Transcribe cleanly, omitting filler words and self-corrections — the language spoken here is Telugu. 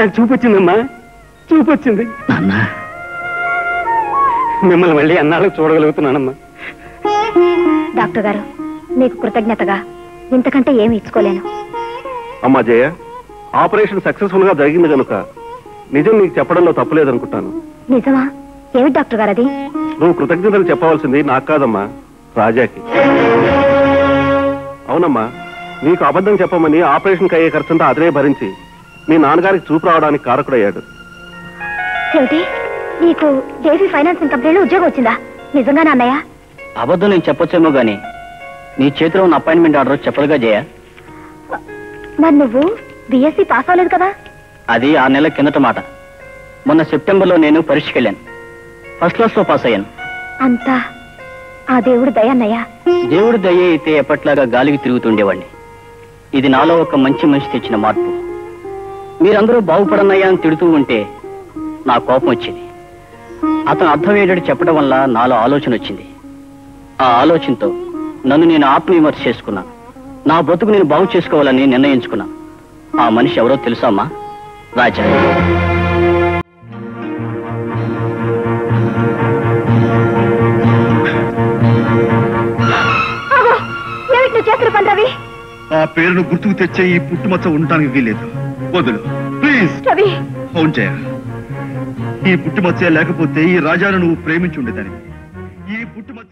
నాకు చూపొచ్చిందమ్మా, చూపొచ్చింది. మిమ్మల్ని మళ్ళీ అన్నాళ్ళకి చూడగలుగుతున్నానమ్మా. డాక్టర్ గారు, మీకు కృతజ్ఞతగా ఇంతకంటే ఏమి ఇచ్చుకోలేను. అమ్మా జయ, ఆపరేషన్ సక్సెస్ఫుల్ గా జరిగింది కనుక నిజం నీకు చెప్పడంలో తప్పులేదనుకుంటాను. నిజమా? ఏమిటి డాక్టర్ గారు అది? నువ్వు కృతజ్ఞతలు చెప్పవలసింది నాకు కాదమ్మా, రాజాకి. అవునమ్మా, నీకు అబద్ధం చెప్పమని ఆపరేషన్కి అయ్యే ఖర్చంతా అతనే భరించి మీ నాన్నగారికి చూపు రావడానికి కారకుడయ్యాడు. ఏమిటి, నీకు జేసీ ఫైనాన్సింగ్ కంపెనీలో ఉద్యోగం వచ్చిందా? నిజంగానే అన్నయ్య? అబద్ధం నేను చెప్పొచ్చేమో గాని నీ చేతిలో ఉన్న అపాయింట్మెంట్ ఆర్డర్ చెప్పలుగా జయ. మరి నువ్వు బిఎస్సీ పాస్ అవ్వలేదు కదా? అది 6 నెలల కిందట మాట. మొన్న సెప్టెంబర్లో నేను పరీక్షకి వెళ్ళాను. ఫస్ట్ క్లాస్ లో పాస్ అయ్యాను. అంతా ఆ దేవుడు దయ అన్నయ్య. దేవుడు దయ అయితే ఎప్పట్లాగా గాలికి తిరుగుతుండేవాడిని. ఇది నాలో ఒక మంచి మనిషి తెచ్చిన మార్పు. మీరందరూ బాగుపడన్నయ్యా అని తిడుతూ ఉంటే నా కోపం వచ్చింది. అతను అర్థమయ్యేటట్టు చెప్పడం వల్ల నాలో ఆలోచన వచ్చింది. ఆ ఆలోచనతో నన్ను నేను ఆత్మవిమర్శ చేసుకున్నాను. నా బ్రతుకు నేను బాగు చేసుకోవాలని నిర్ణయించుకున్నాను. ఆ మనిషి ఎవరో తెలుసామా? రాజా. ఆ పేరును గుర్తుకు తెచ్చే ఈ పుట్టుమచ్చ ఉండటానికి వీలేదు. వదులు ప్లీజ్. అవును జయ, ఈ పుట్టుమచ్చే లేకపోతే ఈ రాజాను నువ్వు ప్రేమించి ఉండేదాన్ని. ఈ పుట్టుమచ్చ